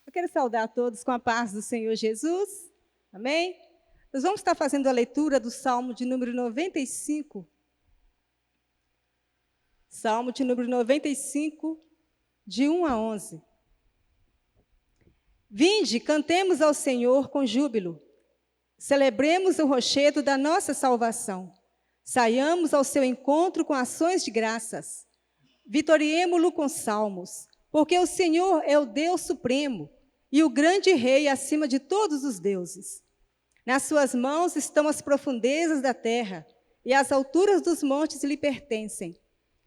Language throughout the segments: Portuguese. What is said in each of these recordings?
Eu quero saudar a todos com a paz do Senhor Jesus. Amém? Nós vamos estar fazendo a leitura do Salmo de número 95. Salmo de número 95, de 1 a 11. Vinde, cantemos ao Senhor com júbilo. Celebremos o rochedo da nossa salvação. Saiamos ao seu encontro com ações de graças. Vitoriemo-lo com salmos, porque o Senhor é o Deus supremo e o grande rei acima de todos os deuses. Nas suas mãos estão as profundezas da terra, e as alturas dos montes lhe pertencem.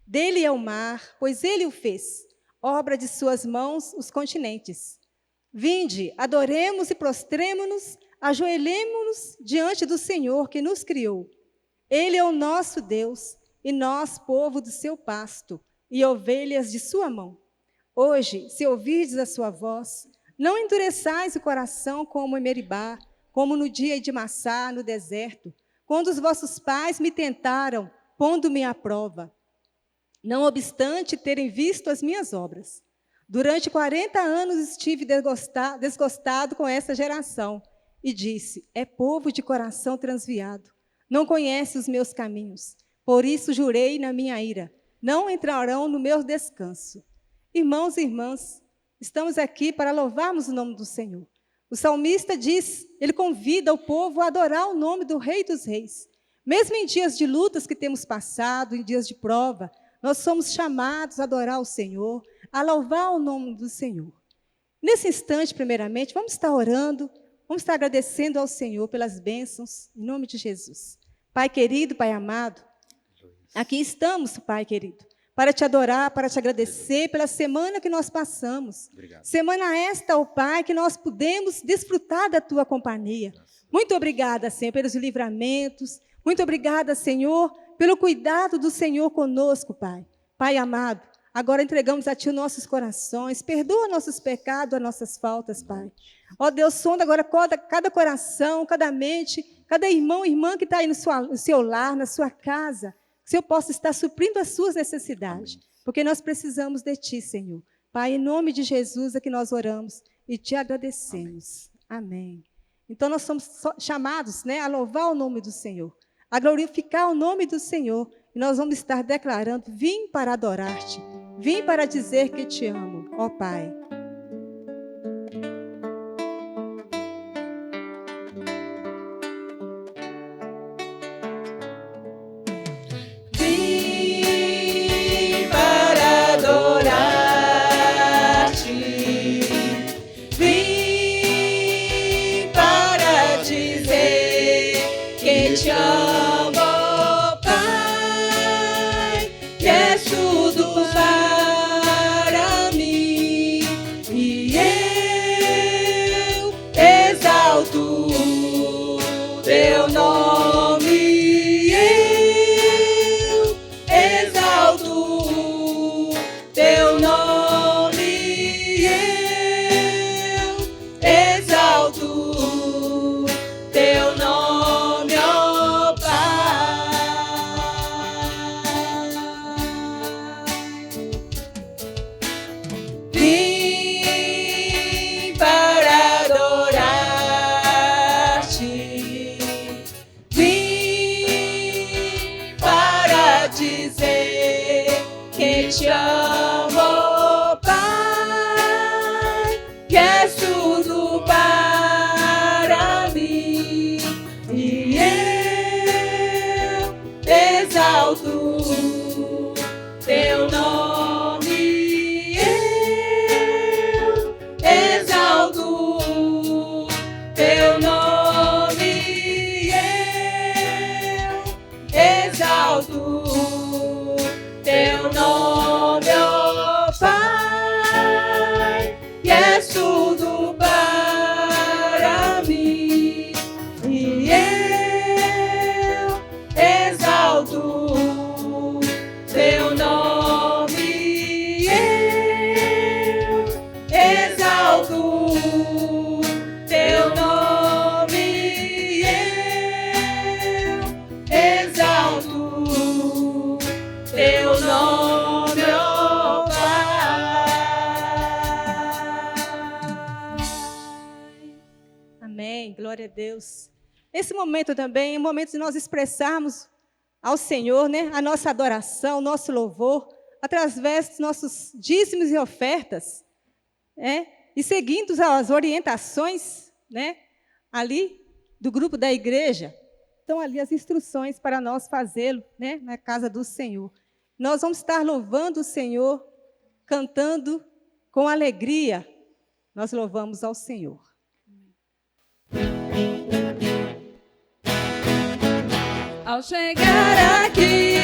Dele é o mar, pois ele o fez, obra de suas mãos os continentes. Vinde, adoremos e prostremo-nos, ajoelhemo-nos diante do Senhor que nos criou. Ele é o nosso Deus, e nós, povo do seu pasto, e ovelhas de sua mão. Hoje, se ouvirdes a sua voz, não endureçais o coração como em Meribá, como no dia de Massá, no deserto, quando os vossos pais me tentaram, pondo-me à prova, não obstante terem visto as minhas obras. Durante 40 anos estive desgostado com essa geração, e disse, é povo de coração transviado, não conhece os meus caminhos, por isso jurei na minha ira, não entrarão no meu descanso. Irmãos e irmãs, estamos aqui para louvarmos o nome do Senhor. O salmista diz, ele convida o povo a adorar o nome do Rei dos Reis. Mesmo em dias de lutas que temos passado, em dias de prova, nós somos chamados a adorar o Senhor, a louvar o nome do Senhor. Nesse instante, primeiramente, vamos estar orando, vamos estar agradecendo ao Senhor pelas bênçãos, em nome de Jesus. Pai querido, Pai amado, aqui estamos, Pai querido, para te adorar, para te agradecer pela semana que nós passamos. Obrigado. Semana esta, ó Pai, que nós pudemos desfrutar da tua companhia. Muito obrigada, Senhor, pelos livramentos. Muito obrigada, Senhor, pelo cuidado do Senhor conosco, Pai. Pai amado, agora entregamos a Ti os nossos corações. Perdoa nossos pecados, as nossas faltas, Pai. Ó Deus, sonda agora cada coração, cada mente, cada irmão e irmã que está aí no seu lar, na sua casa. Que o Senhor possa estar suprindo as suas necessidades. Amém. Porque nós precisamos de Ti, Senhor. Pai, em nome de Jesus é que nós oramos e Te agradecemos. Amém. Então, nós somos chamados, a louvar o nome do Senhor, a glorificar o nome do Senhor. E nós vamos estar declarando, vim para adorar-te, vim para dizer que Te amo, ó Pai. Te amo, Pai, que és tudo para mim, e eu exalto teu nome, eu exalto teu nome, eu exalto teu nome. Te amo, Pai, que és tudo para mim, e eu exalto teu nome, eu exalto teu nome, eu exalto teu nome. Deus. Esse momento também é um momento de nós expressarmos ao Senhor, né, a nossa adoração, o nosso louvor, através dos nossos dízimos e ofertas, e seguindo as orientações, né, ali do grupo da igreja. Estão ali as instruções para nós fazê-lo, né, na casa do Senhor. Nós vamos estar louvando o Senhor, cantando com alegria. Nós louvamos ao Senhor. Ao chegar aqui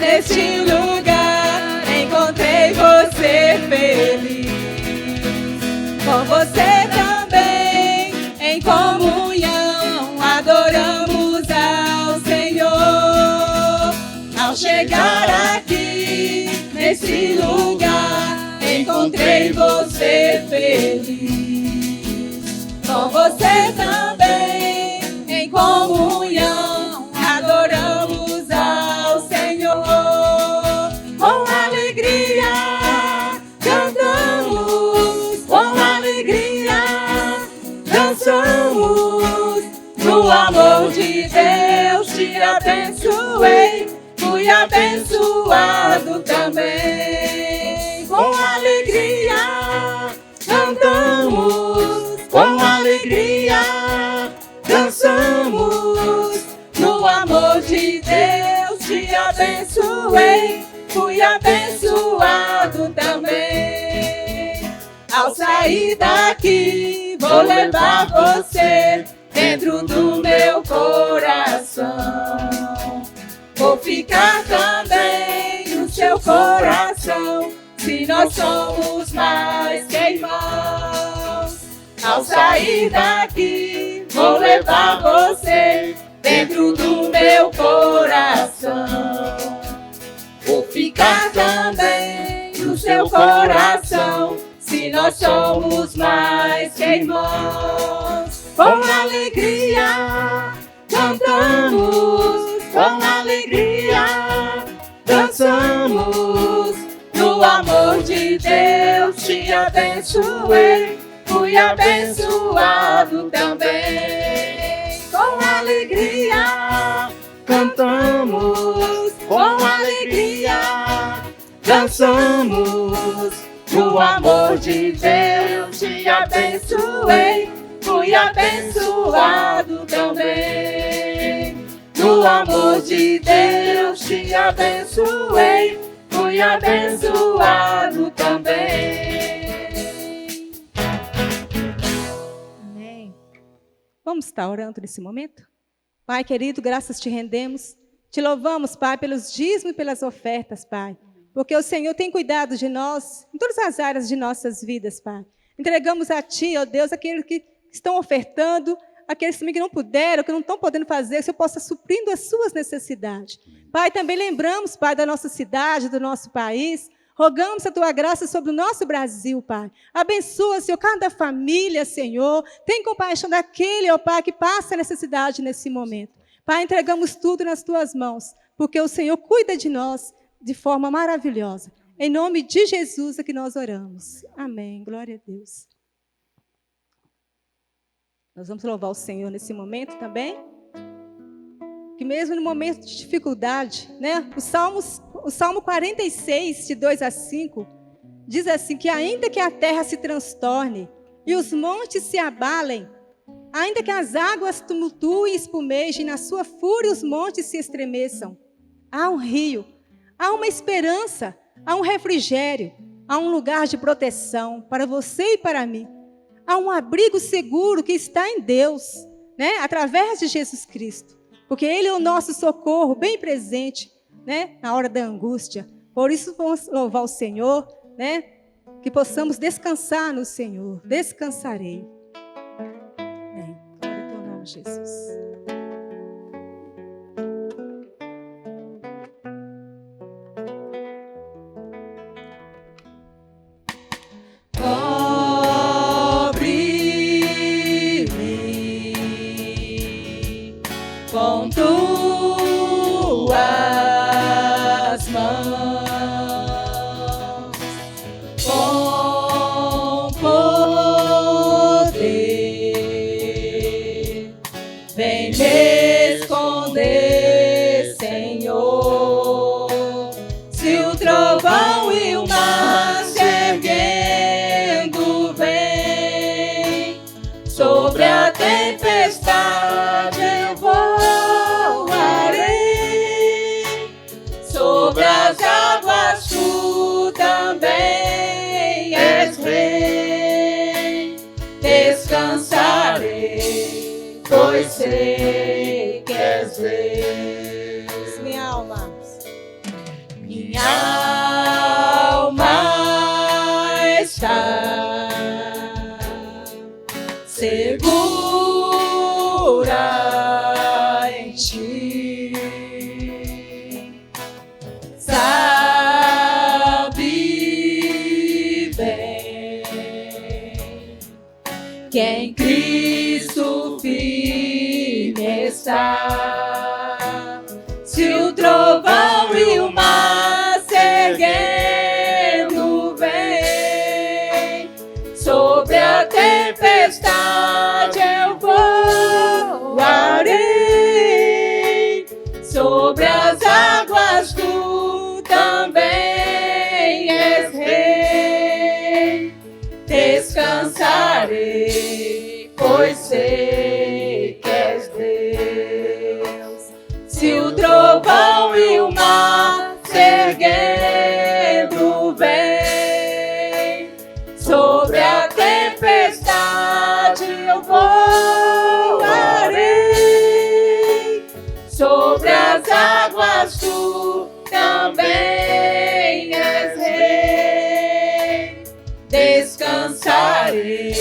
neste lugar, encontrei você feliz. Com você também, em comunhão, adoramos ao Senhor. Ao chegar aqui neste lugar, encontrei você feliz. Com você também, em comunhão, adoramos ao Senhor. Com alegria cantamos, com alegria dançamos. No amor de Deus te abençoei, fui abençoado também. Com alegria cantamos, com alegria dançamos. No amor de Deus te abençoei, fui abençoado também. Ao sair daqui, vou levar você dentro do meu coração. Vou ficar também no seu coração, se nós somos mais que irmãos. Ao sair daqui, vou levar você dentro do meu coração. Vou ficar também no seu coração, se nós somos mais que irmãos. Com alegria cantamos, com alegria dançamos. No amor de Deus te abençoei, fui abençoado também. Com alegria cantamos, com alegria dançamos. No amor de Deus te abençoei, fui abençoado também. No amor de Deus te abençoei, fui abençoado também. Amém. Vamos estar orando nesse momento? Pai querido, graças te rendemos. Te louvamos, Pai, pelos dízimos e pelas ofertas, Pai. Porque o Senhor tem cuidado de nós, em todas as áreas de nossas vidas, Pai. Entregamos a Ti, ó Deus, aqueles que estão ofertando, aqueles também que não puderam, que não estão podendo fazer, que o Senhor possa suprindo as suas necessidades. Pai, também lembramos, Pai, da nossa cidade, do nosso país. Rogamos a Tua graça sobre o nosso Brasil, Pai. Abençoa, Senhor, cada família, Senhor. Tem compaixão daquele, ó Pai, que passa necessidade nesse momento. Pai, entregamos tudo nas Tuas mãos, porque o Senhor cuida de nós de forma maravilhosa. Em nome de Jesus é que nós oramos. Amém. Glória a Deus. Nós vamos louvar o Senhor nesse momento também. Que mesmo no momento de dificuldade, né? O Salmo 46, de 2 a 5, diz assim, que ainda que a terra se transtorne e os montes se abalem, ainda que as águas tumultuem e espumejem, na sua fúria os montes se estremeçam, há um rio, há uma esperança, há um refrigério, há um lugar de proteção para você e para mim. Há um abrigo seguro que está em Deus, né? Através de Jesus Cristo. Porque Ele é o nosso socorro bem presente, né? Na hora da angústia. Por isso vamos louvar o Senhor, né? Que possamos descansar no Senhor. Descansarei. Amém. Glória ao Teu nome, Jesus. Com tuas mãos, com poder, Se o trovão e o mar se erguendo vem, sobre a tempestade eu voarei, sobre as águas tu também és rei. Descansarei, pois sei que és Deus. Minha alma. Minha alma está segura em ti, sabe bem que em Cristo firme está. Se o trovão e o mar se erguendo vem, sobre a tempestade eu voarei, sobre as águas tu também és rei. Descansarei, pois sei que és Deus. Se o trovão e o mar se erguendo vem, sobre a tempestade eu voarei, sobre as águas tu também és rei. Descansarei,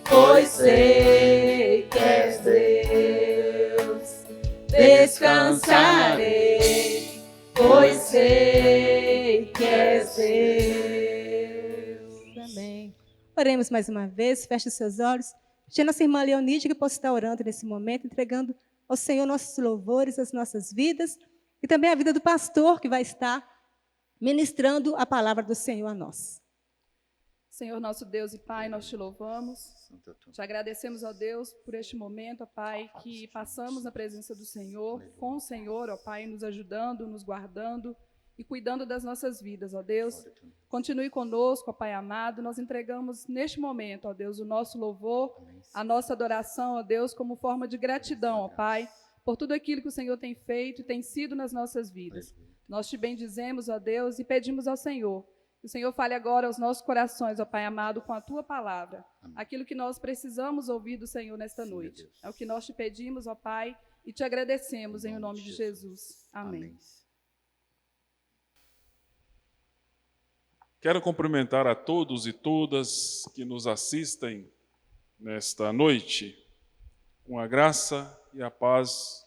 pois sei que és Deus. Descansarei, pois sei que és Deus. Amém. Oremos mais uma vez, feche os seus olhos. Pedindo a nossa irmã Leonide que possa estar orando nesse momento, entregando ao Senhor nossos louvores, as nossas vidas, e também a vida do pastor que vai estar ministrando a palavra do Senhor a nós. Senhor nosso Deus e Pai, nós te louvamos, te agradecemos, ó Deus, por este momento, ó Pai, que passamos na presença do Senhor, com o Senhor, ó Pai, nos ajudando, nos guardando e cuidando das nossas vidas, ó Deus. Continue conosco, ó Pai amado, nós entregamos neste momento, ó Deus, o nosso louvor, a nossa adoração, ó Deus, como forma de gratidão, ó Pai, por tudo aquilo que o Senhor tem feito e tem sido nas nossas vidas. Nós te bendizemos, ó Deus, e pedimos ao Senhor que o Senhor fale agora aos nossos corações, ó Pai amado, com a Tua palavra. Amém. Aquilo que nós precisamos ouvir do Senhor nesta noite. É o que nós te pedimos, ó Pai, e te agradecemos em nome de Jesus. Amém. Quero cumprimentar a todos e todas que nos assistem nesta noite, com a graça e a paz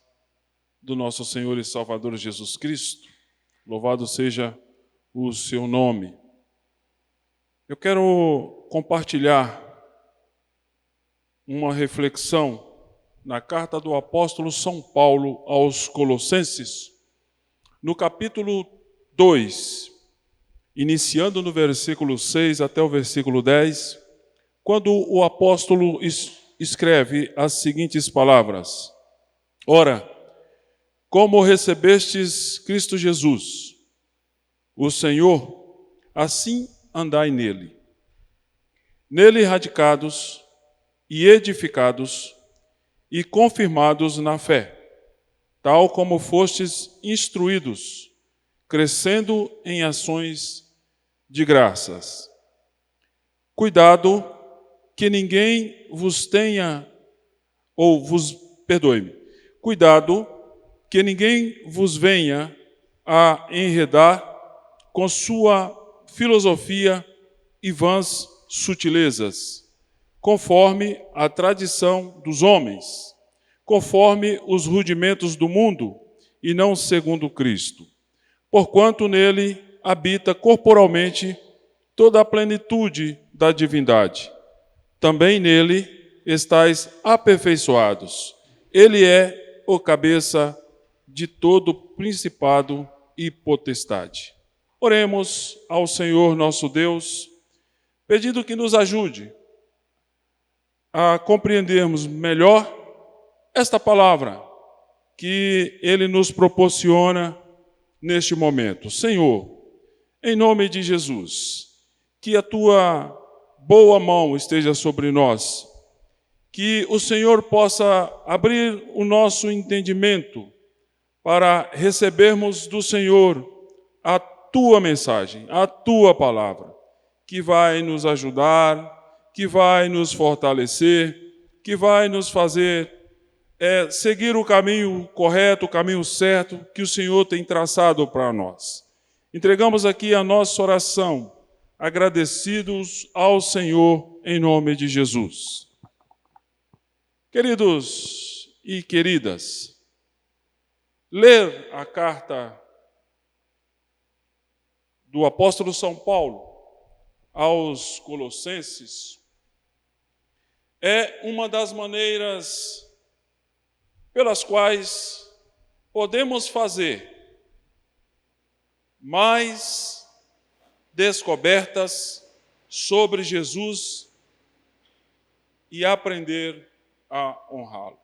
do nosso Senhor e Salvador Jesus Cristo. Louvado seja o seu nome. Eu quero compartilhar uma reflexão na carta do apóstolo São Paulo aos Colossenses, no capítulo 2, iniciando no versículo 6 até o versículo 10, quando o apóstolo escreve as seguintes palavras: Ora, como recebestes Cristo Jesus, o Senhor, assim andai nele. Nele radicados e edificados e confirmados na fé, tal como fostes instruídos, crescendo em ações de graças. Cuidado que ninguém vos tenha, cuidado que ninguém vos venha a enredar com sua filosofia e vãs sutilezas, conforme a tradição dos homens, conforme os rudimentos do mundo, e não segundo Cristo. Porquanto nele habita corporalmente toda a plenitude da divindade. Também nele estáis aperfeiçoados. Ele é o cabeça de todo principado e potestade. Oremos ao Senhor nosso Deus, pedindo que nos ajude a compreendermos melhor esta palavra que Ele nos proporciona neste momento. Senhor, em nome de Jesus, que a tua boa mão esteja sobre nós, que o Senhor possa abrir o nosso entendimento para recebermos do Senhor a tua mensagem, a tua palavra, que vai nos ajudar, que vai nos fortalecer, que vai nos fazer seguir o caminho correto, o caminho certo que o Senhor tem traçado para nós. Entregamos aqui a nossa oração, agradecidos ao Senhor em nome de Jesus. Queridos e queridas, ler a carta do apóstolo São Paulo aos Colossenses é uma das maneiras pelas quais podemos fazer mais descobertas sobre Jesus e aprender a honrá-lo.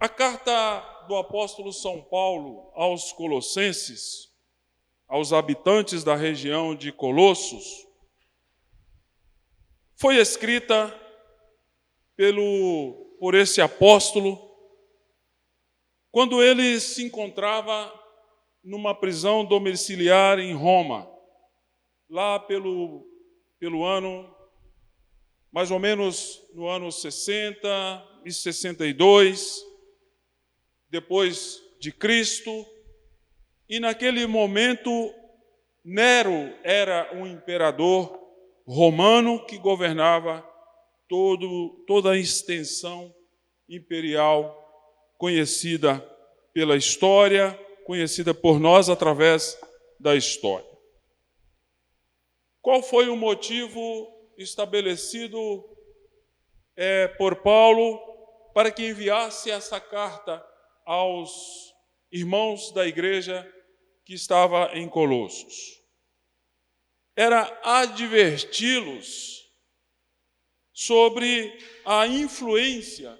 A carta do apóstolo São Paulo aos Colossenses, aos habitantes da região de Colossos, foi escrita por esse apóstolo quando ele se encontrava numa prisão domiciliar em Roma, lá pelo ano, mais ou menos no ano 60 e 62, depois de Cristo, e naquele momento Nero era um imperador romano que governava toda a extensão imperial conhecida pela história, conhecida por nós através da história. Qual foi o motivo estabelecido por Paulo para que enviasse essa carta aos irmãos da igreja que estava em Colossos? Era adverti-los sobre a influência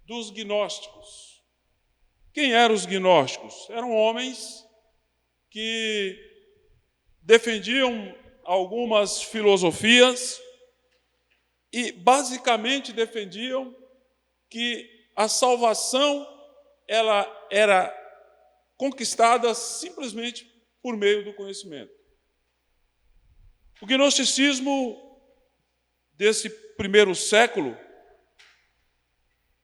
dos gnósticos. Quem eram os gnósticos? Eram homens que defendiam algumas filosofias e basicamente defendiam que a salvação ela era conquistada simplesmente por meio do conhecimento. O gnosticismo desse primeiro século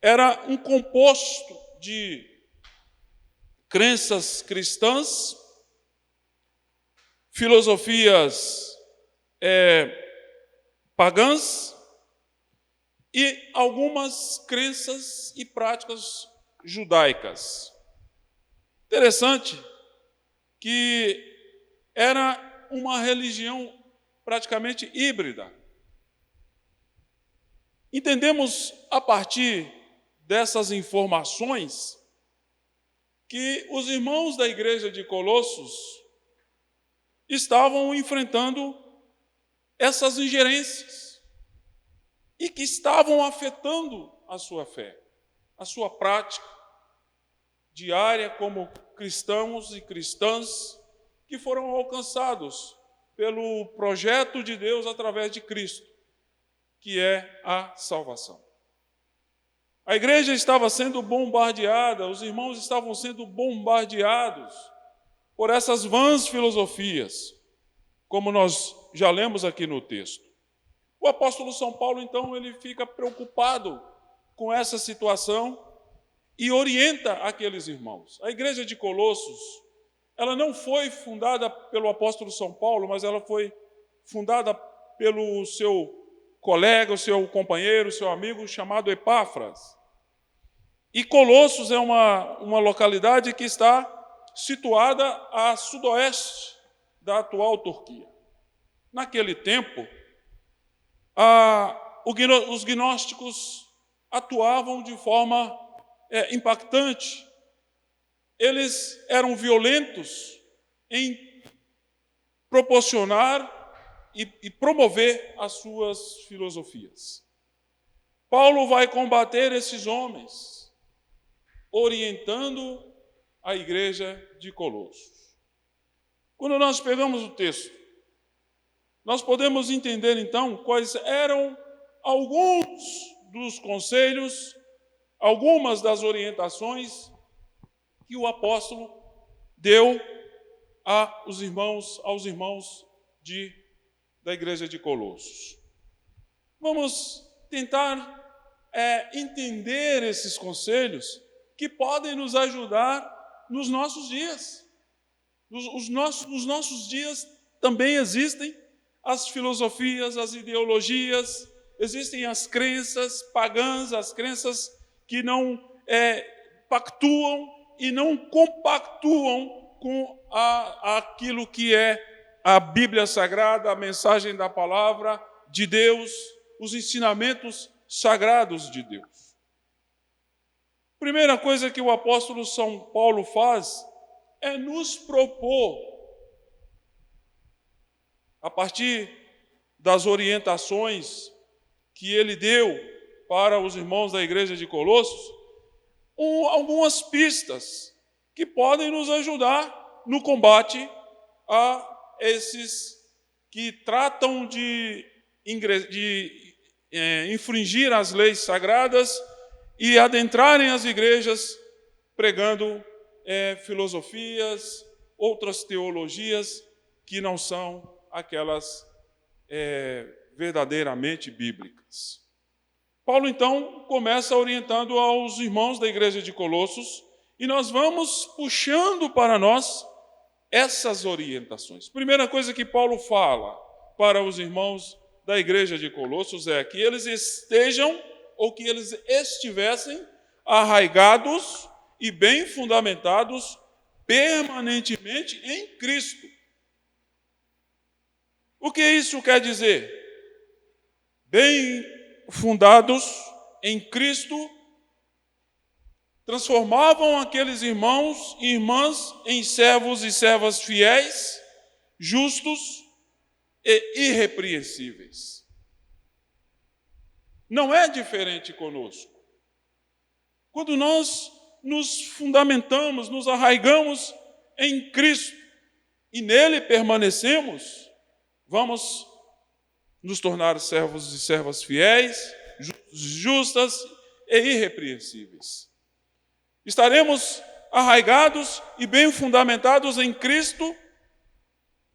era um composto de crenças cristãs, filosofias pagãs e algumas crenças e práticas judaicas. Interessante que era uma religião praticamente híbrida. Entendemos a partir dessas informações que os irmãos da igreja de Colossos estavam enfrentando essas ingerências e que estavam afetando a sua fé, a sua prática diária como cristãos e cristãs que foram alcançados pelo projeto de Deus através de Cristo, que é a salvação. A igreja estava sendo bombardeada, os irmãos estavam sendo bombardeados por essas vãs filosofias, como nós já lemos aqui no texto. O apóstolo São Paulo, então, ele fica preocupado com essa situação e orienta aqueles irmãos. A igreja de Colossos, ela não foi fundada pelo apóstolo São Paulo, mas ela foi fundada pelo seu colega, o seu companheiro, o seu amigo, chamado Epáfras. E Colossos é uma localidade que está situada a sudoeste da atual Turquia. Naquele tempo, os gnósticos atuavam de forma impactante. Eles eram violentos em proporcionar e promover as suas filosofias. Paulo vai combater esses homens, orientando à igreja de Colossos. Quando nós pegamos o texto, nós podemos entender, então, quais eram alguns dos conselhos, algumas das orientações que o apóstolo deu aos irmãos da igreja de Colossos. Vamos tentar entender esses conselhos que podem nos ajudar nos nossos dias. Nos nossos dias também existem as filosofias, as ideologias, existem as crenças pagãs, as crenças que não pactuam e não compactuam com aquilo que é a Bíblia Sagrada, a mensagem da palavra de Deus, os ensinamentos sagrados de Deus. Primeira coisa que o apóstolo São Paulo faz é nos propor, a partir das orientações que ele deu para os irmãos da igreja de Colossos, algumas pistas que podem nos ajudar no combate a esses que tratam de infringir as leis sagradas e adentrarem as igrejas pregando filosofias, outras teologias que não são aquelas verdadeiramente bíblicas. Paulo, então, começa orientando aos irmãos da igreja de Colossos e nós vamos puxando para nós essas orientações. Primeira coisa que Paulo fala para os irmãos da igreja de Colossos é que eles estejam ou que eles estivessem arraigados e bem fundamentados permanentemente em Cristo. O que isso quer dizer? Bem fundados em Cristo, transformavam aqueles irmãos e irmãs em servos e servas fiéis, justos e irrepreensíveis. Não é diferente conosco. Quando nós nos fundamentamos, nos arraigamos em Cristo e nele permanecemos, vamos nos tornar servos e servas fiéis, justas e irrepreensíveis. Estaremos arraigados e bem fundamentados em Cristo,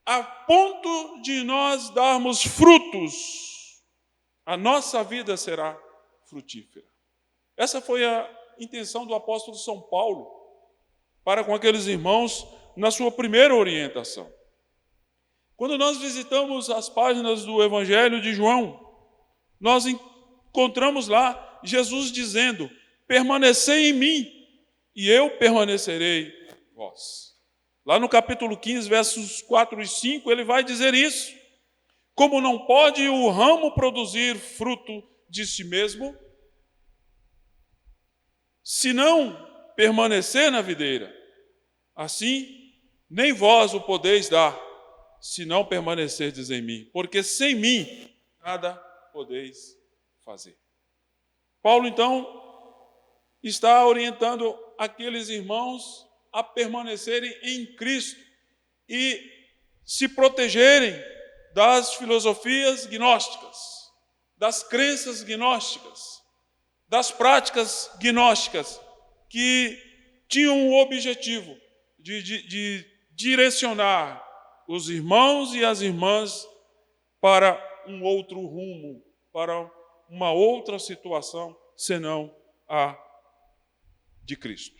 a ponto de nós darmos frutos. A nossa vida será frutífera. Essa foi a intenção do apóstolo São Paulo para com aqueles irmãos na sua primeira orientação. Quando nós visitamos as páginas do Evangelho de João, nós encontramos lá Jesus dizendo: permanecei em mim e eu permanecerei em vós. Lá no capítulo 15, versos 4 e 5, ele vai dizer isso. Como não pode o ramo produzir fruto de si mesmo, se não permanecer na videira, assim nem vós o podeis dar, se não permanecerdes em mim, porque sem mim nada podeis fazer. Paulo, então, está orientando aqueles irmãos a permanecerem em Cristo e se protegerem das filosofias gnósticas, das crenças gnósticas, das práticas gnósticas que tinham o objetivo de direcionar os irmãos e as irmãs para um outro rumo, para uma outra situação, senão a de Cristo.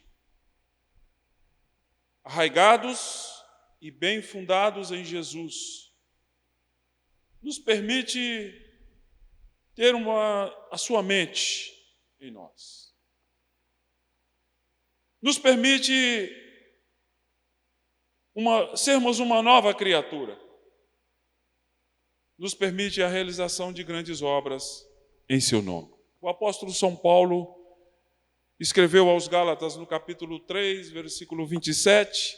Arraigados e bem fundados em Jesus, nos permite ter a sua mente em nós. Nos permite sermos uma nova criatura. Nos permite a realização de grandes obras em seu nome. O apóstolo São Paulo escreveu aos Gálatas no capítulo 3, versículo 27,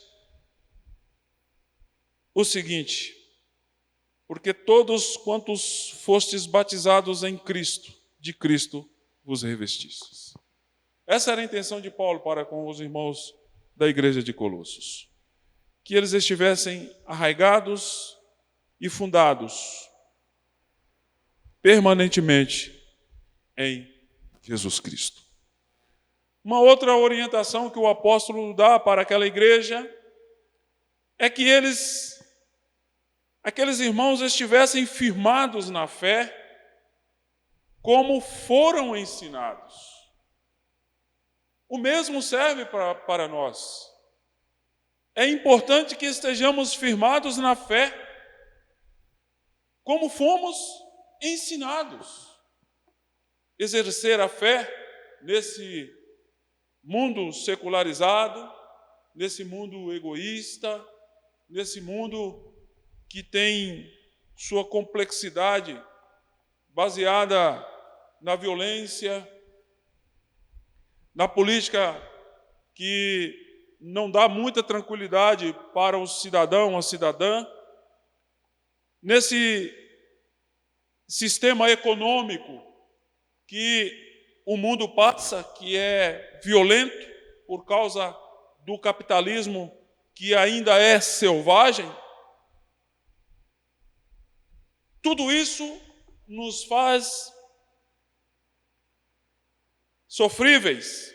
o seguinte: porque todos quantos fostes batizados em Cristo, de Cristo vos revestistes. Essa era a intenção de Paulo para com os irmãos da igreja de Colossos. Que eles estivessem arraigados e fundados permanentemente em Jesus Cristo. Uma outra orientação que o apóstolo dá para aquela igreja é que aqueles irmãos estivessem firmados na fé como foram ensinados. O mesmo serve para nós. É importante que estejamos firmados na fé como fomos ensinados. Exercer a fé nesse mundo secularizado, nesse mundo egoísta, nesse mundo que tem sua complexidade baseada na violência, na política que não dá muita tranquilidade para o cidadão, a cidadã, nesse sistema econômico que o mundo passa, que é violento por causa do capitalismo que ainda é selvagem. Tudo isso nos faz sofríveis,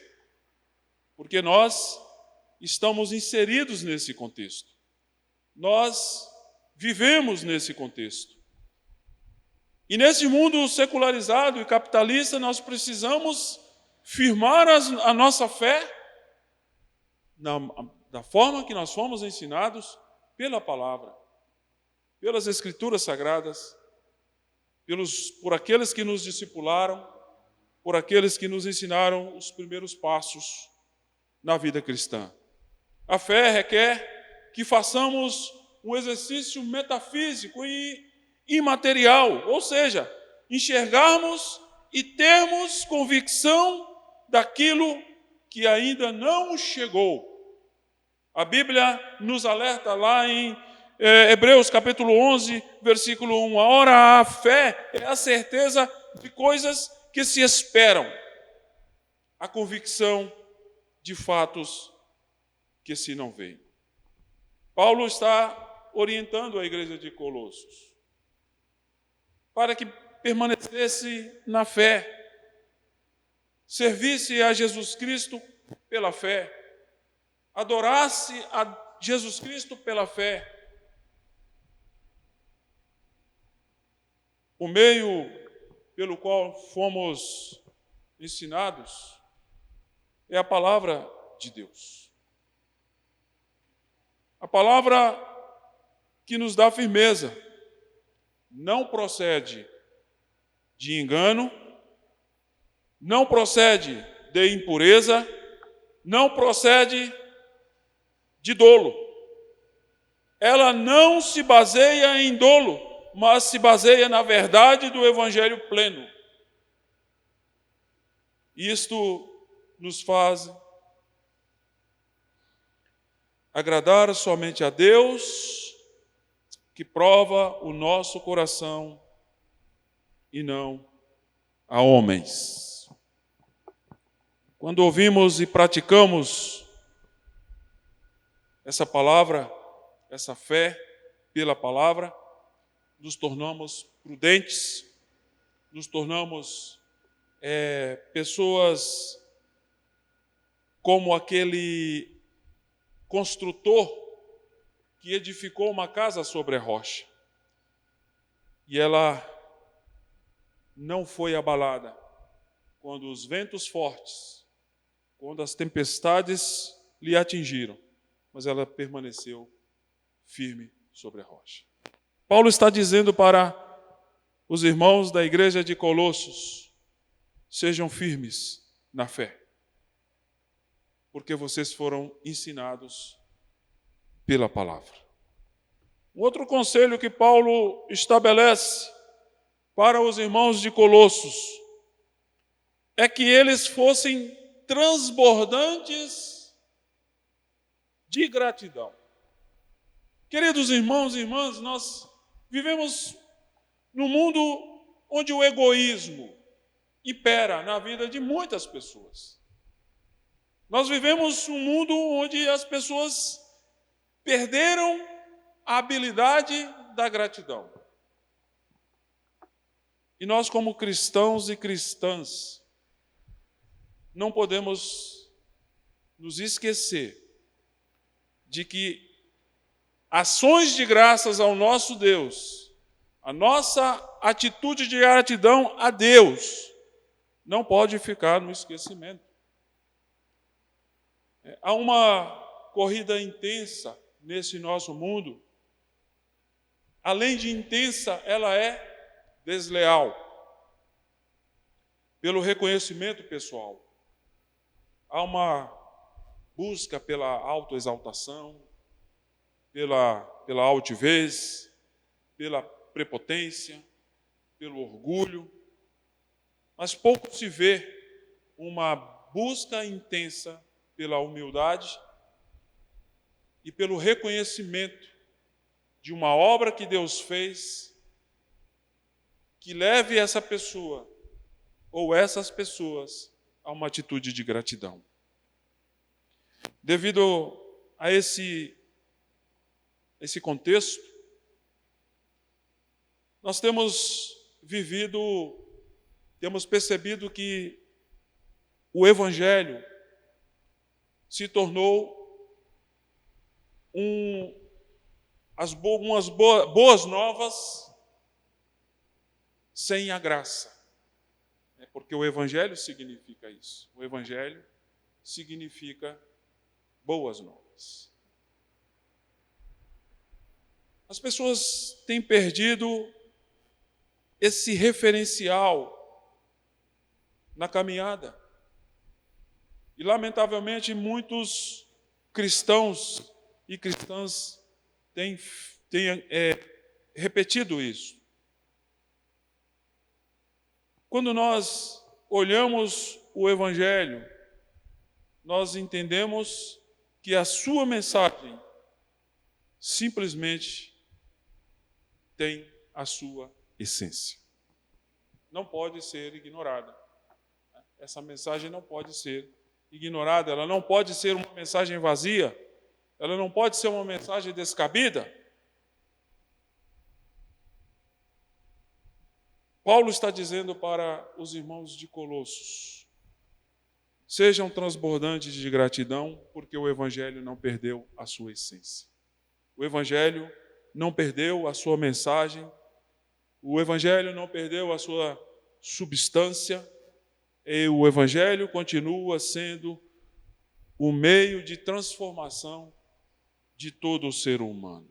porque nós estamos inseridos nesse contexto. Nós vivemos nesse contexto. E nesse mundo secularizado e capitalista, nós precisamos firmar a nossa fé da forma que nós fomos ensinados pela palavra, pelas Escrituras Sagradas, por aqueles que nos discipularam, por aqueles que nos ensinaram os primeiros passos na vida cristã. A fé requer que façamos um exercício metafísico e imaterial, ou seja, enxergarmos e termos convicção daquilo que ainda não chegou. A Bíblia nos alerta lá em Hebreus capítulo 11, versículo 1. Ora, a fé é a certeza de coisas que se esperam, a convicção de fatos que se não veem. Paulo está orientando a igreja de Colossos para que permanecesse na fé, servisse a Jesus Cristo pela fé, adorasse a Jesus Cristo pela fé. O meio pelo qual fomos ensinados é a palavra de Deus. A palavra que nos dá firmeza. Não procede de engano, não procede de impureza, não procede de dolo. Ela não se baseia em dolo, mas se baseia na verdade do Evangelho pleno. Isto nos faz agradar somente a Deus, que prova o nosso coração e não a homens. Quando ouvimos e praticamos essa palavra, essa fé pela palavra, nos tornamos prudentes, nos tornamos pessoas como aquele construtor que edificou uma casa sobre a rocha. E ela não foi abalada quando os ventos fortes, quando as tempestades lhe atingiram, mas ela permaneceu firme sobre a rocha. Paulo está dizendo para os irmãos da igreja de Colossos: sejam firmes na fé, porque vocês foram ensinados pela palavra. Um outro conselho que Paulo estabelece para os irmãos de Colossos é que eles fossem transbordantes de gratidão. Queridos irmãos e irmãs, nós vivemos num mundo onde o egoísmo impera na vida de muitas pessoas. Nós vivemos um mundo onde as pessoas perderam a habilidade da gratidão. E nós, como cristãos e cristãs, não podemos nos esquecer de que ações de graças ao nosso Deus, a nossa atitude de gratidão a Deus, não pode ficar no esquecimento. Há uma corrida intensa nesse nosso mundo. Além de intensa, ela é desleal. Pelo reconhecimento pessoal. Há uma busca pela autoexaltação, pela altivez, pela prepotência, pelo orgulho. Mas pouco se vê uma busca intensa pela humildade e pelo reconhecimento de uma obra que Deus fez que leve essa pessoa ou essas pessoas a uma atitude de gratidão. Devido a esse contexto, nós temos percebido que o Evangelho se tornou umas boas novas sem a graça. Porque o Evangelho significa isso. O Evangelho significa boas novas. As pessoas têm perdido esse referencial na caminhada. E, lamentavelmente, muitos cristãos e cristãs têm repetido isso. Quando nós olhamos o Evangelho, nós entendemos que a sua mensagem simplesmente tem a sua essência. Não pode ser ignorada. Essa mensagem não pode ser ignorada, ela não pode ser uma mensagem vazia, ela não pode ser uma mensagem descabida. Paulo está dizendo para os irmãos de Colossos: sejam transbordantes de gratidão, porque o Evangelho não perdeu a sua essência. O Evangelho não perdeu a sua mensagem, o Evangelho não perdeu a sua substância, e o Evangelho continua sendo o meio de transformação de todo o ser humano.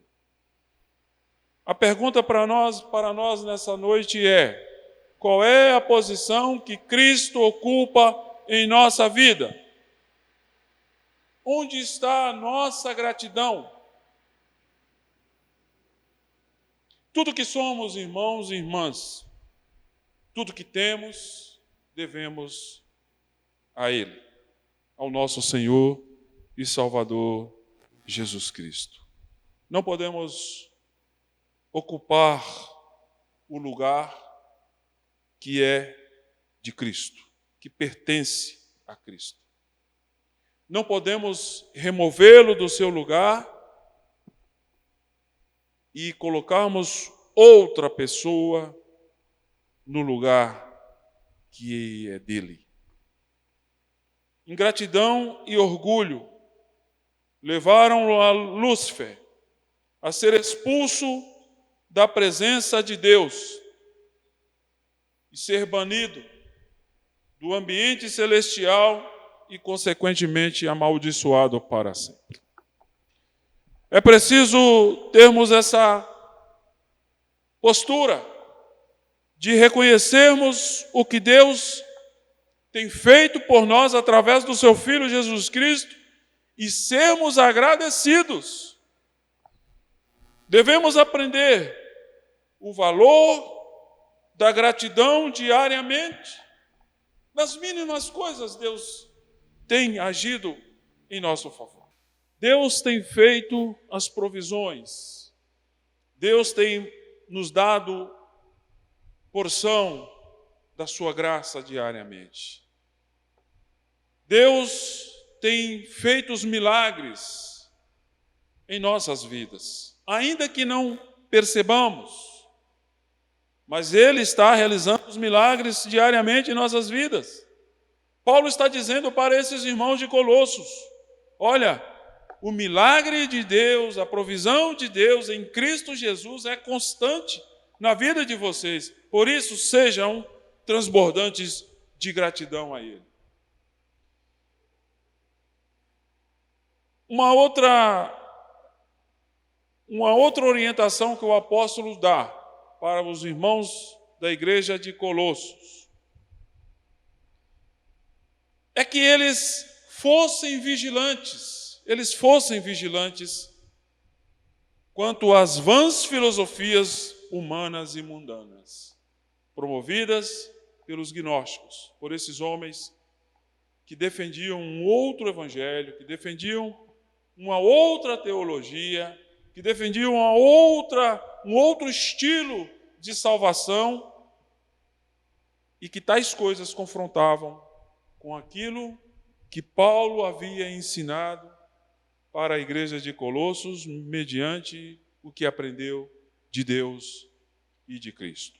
A pergunta para nós nessa noite é: qual é a posição que Cristo ocupa em nossa vida? Onde está a nossa gratidão? Tudo que somos, irmãos e irmãs, tudo que temos, devemos a Ele, ao nosso Senhor e Salvador Jesus Cristo. Não podemos ocupar o lugar que é de Cristo, que pertence a Cristo. Não podemos removê-lo do seu lugar e colocarmos outra pessoa no lugar que é dele. Ingratidão e orgulho levaram a Lúcifer a ser expulso da presença de Deus e ser banido do ambiente celestial e, consequentemente, amaldiçoado para sempre. É preciso termos essa postura de reconhecermos o que Deus tem feito por nós através do seu Filho Jesus Cristo e sermos agradecidos. Devemos aprender o valor da gratidão diariamente. Nas mínimas coisas, Deus tem agido em nosso favor. Deus tem feito as provisões. Deus tem nos dado porção da sua graça diariamente. Deus tem feito os milagres em nossas vidas, ainda que não percebamos, mas Ele está realizando os milagres diariamente em nossas vidas. Paulo está dizendo para esses irmãos de Colossos: olha, o milagre de Deus, a provisão de Deus em Cristo Jesus é constante na vida de vocês. Por isso, sejam transbordantes de gratidão a Ele. Uma outra orientação que o apóstolo dá para os irmãos da igreja de Colossos é que eles fossem vigilantes quanto às vãs filosofias humanas e mundanas, promovidas pelos gnósticos, por esses homens que defendiam um outro evangelho, que defendiam uma outra teologia, que defendiam um outro estilo de salvação, e que tais coisas confrontavam com aquilo que Paulo havia ensinado para a igreja de Colossos, mediante o que aprendeu de Deus e de Cristo.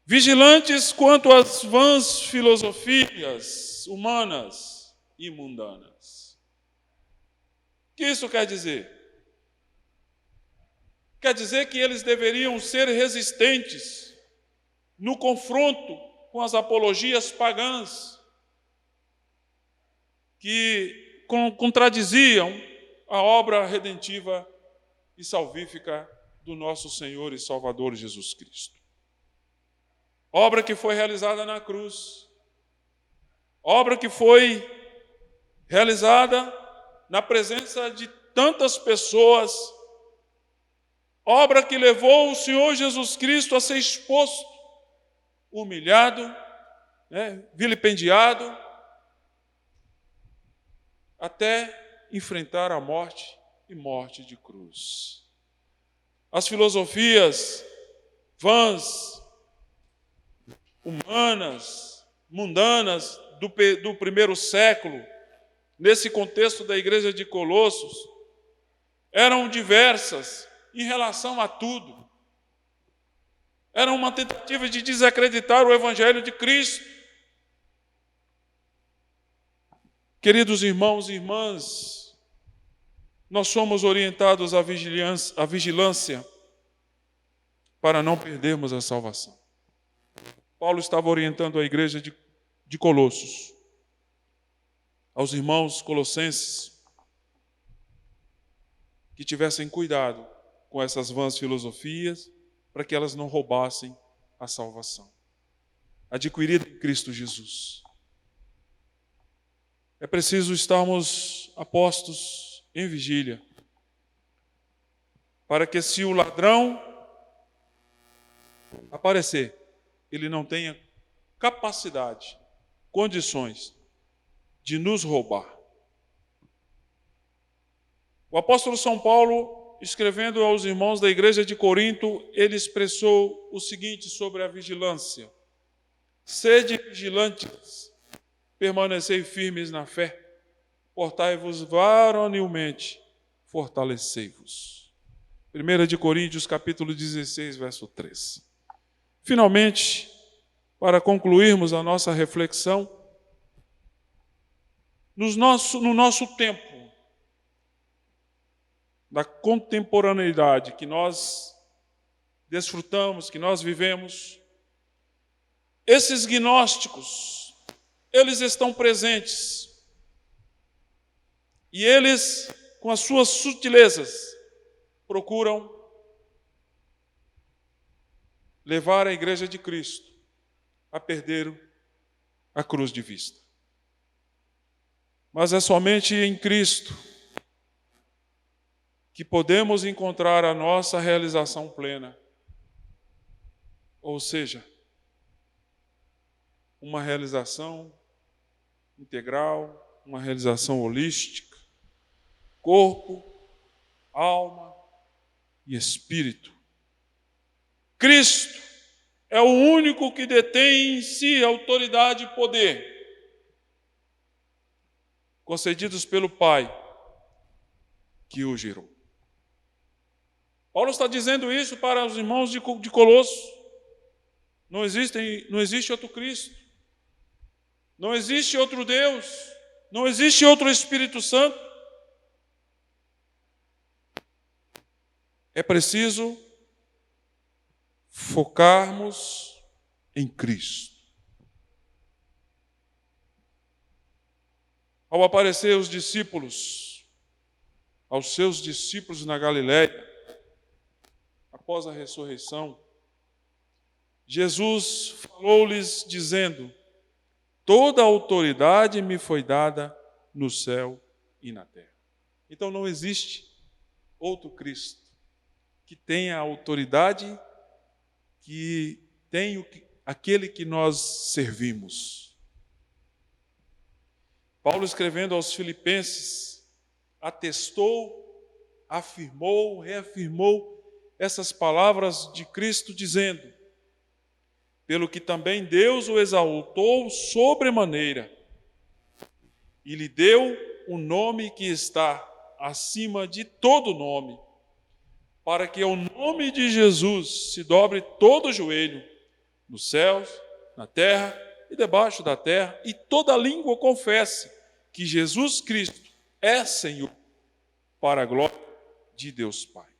Vigilantes quanto às vãs filosofias humanas e mundanas. O que isso quer dizer? Quer dizer que eles deveriam ser resistentes no confronto com as apologias pagãs que contradiziam a obra redentiva e salvífica do nosso Senhor e Salvador Jesus Cristo. Obra que foi realizada na cruz, obra que foi realizada na presença de tantas pessoas, obra que levou o Senhor Jesus Cristo a ser exposto, humilhado, vilipendiado, até enfrentar a morte e morte de cruz. As filosofias vãs, humanas, mundanas do primeiro século, nesse contexto da igreja de Colossos, eram diversas em relação a tudo. Era uma tentativa de desacreditar o evangelho de Cristo. Queridos irmãos e irmãs, nós somos orientados à vigilância para não perdermos a salvação. Paulo estava orientando a igreja de Colossos, aos irmãos colossenses, que tivessem cuidado com essas vãs filosofias, para que elas não roubassem a salvação adquirida em Cristo Jesus. É preciso estarmos apostos em vigília, para que, se o ladrão aparecer, ele não tenha capacidade, condições de nos roubar. O apóstolo São Paulo, escrevendo aos irmãos da igreja de Corinto, ele expressou o seguinte sobre a vigilância: sede vigilantes, permanecei firmes na fé, portai-vos varonilmente, fortalecei-vos. 1 de Coríntios, capítulo 16, verso 3. Finalmente, para concluirmos a nossa reflexão, no nosso tempo, da contemporaneidade que nós desfrutamos, que nós vivemos, esses gnósticos, eles estão presentes. E eles, com as suas sutilezas, procuram levar a igreja de Cristo a perder a cruz de vista. Mas é somente em Cristo que podemos encontrar a nossa realização plena. Ou seja, uma realização integral, uma realização holística, corpo, alma e espírito. Cristo é o único que detém em si autoridade e poder concedidos pelo Pai que o gerou. Paulo está dizendo isso para os irmãos de Colosso. Não existe outro Cristo, não existe outro Deus, não existe outro Espírito Santo. É preciso focarmos em Cristo. Ao aparecer aos seus discípulos na Galiléia, após a ressurreição, Jesus falou-lhes dizendo: toda a autoridade me foi dada no céu e na terra. Então não existe outro Cristo que tenha a autoridade que tem aquele que nós servimos. Paulo, escrevendo aos Filipenses, atestou, afirmou, reafirmou essas palavras de Cristo, dizendo: pelo que também Deus o exaltou sobremaneira e lhe deu o nome que está acima de todo nome, para que ao nome de Jesus se dobre todo o joelho, nos céus, na terra e debaixo da terra, e toda língua confesse que Jesus Cristo é Senhor, para a glória de Deus Pai.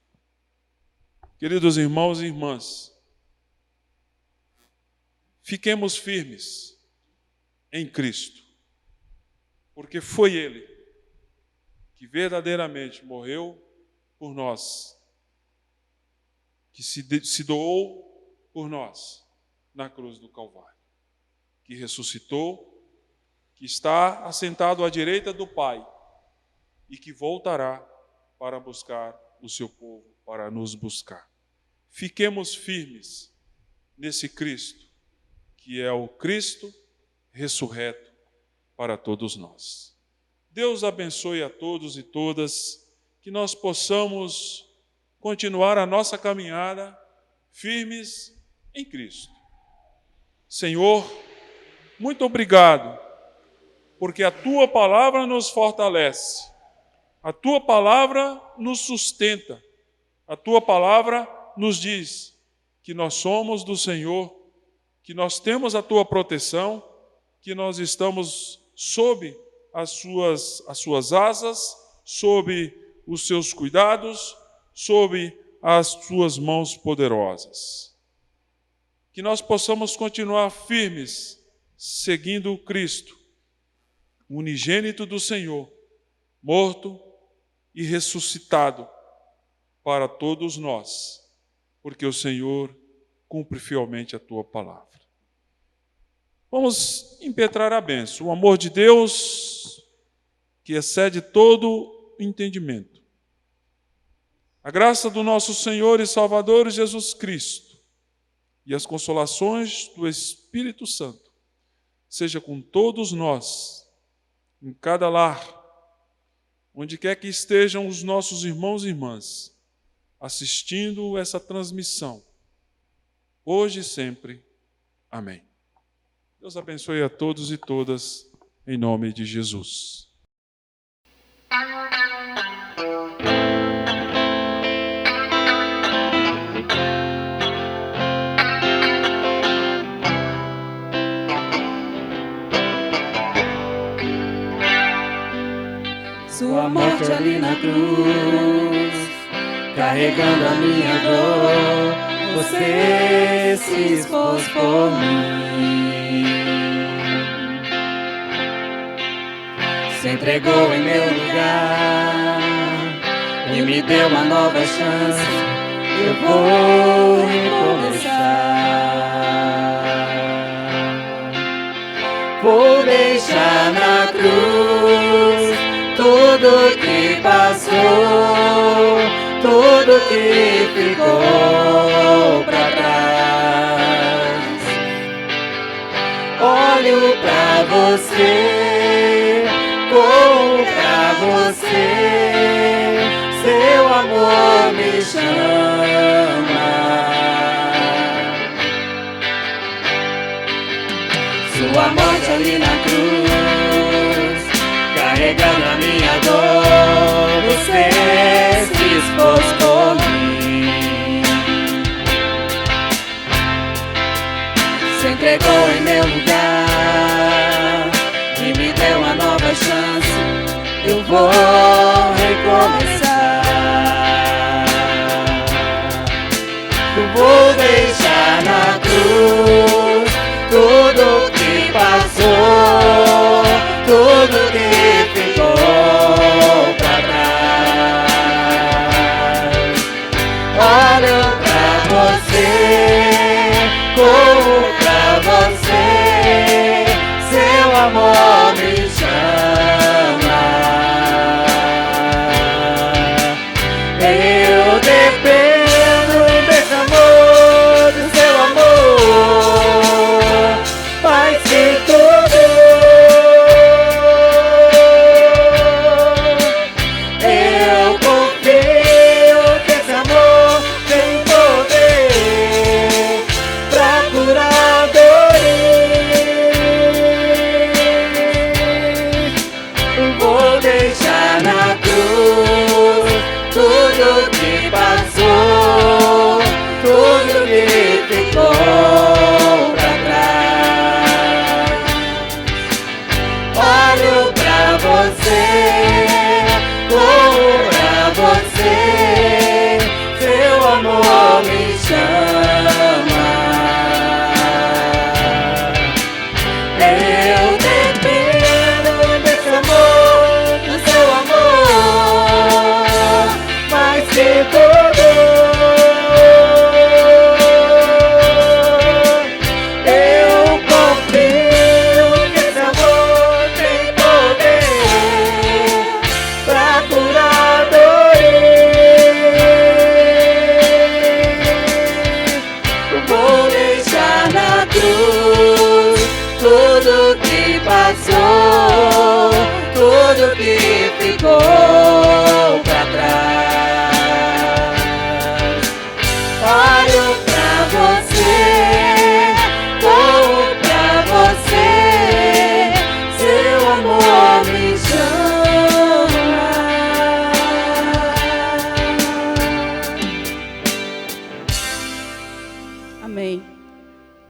Queridos irmãos e irmãs, fiquemos firmes em Cristo, porque foi Ele que verdadeiramente morreu por nós, que se doou por nós na cruz do Calvário, que ressuscitou, que está assentado à direita do Pai e que voltará para buscar o seu povo, para nos buscar. Fiquemos firmes nesse Cristo, que é o Cristo ressurreto para todos nós. Deus abençoe a todos e todas, que nós possamos continuar a nossa caminhada firmes em Cristo. Senhor, muito obrigado, porque a Tua palavra nos fortalece, a Tua palavra nos sustenta, a Tua palavra nos diz que nós somos do Senhor, que nós temos a Tua proteção, que nós estamos sob as suas asas, sob os seus cuidados, sob as suas mãos poderosas. Que nós possamos continuar firmes, seguindo Cristo, o unigênito do Senhor, morto e ressuscitado para todos nós, porque o Senhor cumpre fielmente a Tua palavra. Vamos impetrar a bênção, o amor de Deus, que excede todo entendimento. A graça do nosso Senhor e Salvador Jesus Cristo e as consolações do Espírito Santo seja com todos nós, em cada lar, onde quer que estejam os nossos irmãos e irmãs, assistindo essa transmissão, hoje e sempre. Amém. Deus abençoe a todos e todas, em nome de Jesus. Sua morte ali na cruz, carregando a minha dor, você se expôs por mim. Se entregou em meu lugar e me deu uma nova chance. Eu vou recomeçar. Vou deixar na cruz tudo que passou, tudo que ficou pra trás. Olho pra você, corro pra você, seu amor me chama. Sua morte ali na cruz, carregada tudo que passou, tudo que ficou pra trás. Olho pra você, corro pra você, seu amor me chama. Eu dependo desse amor, do seu amor, mais que tudo. Eu confio que esse amor tem poder pra curar dores. Vou deixar na cruz tudo que passou, tudo que ficou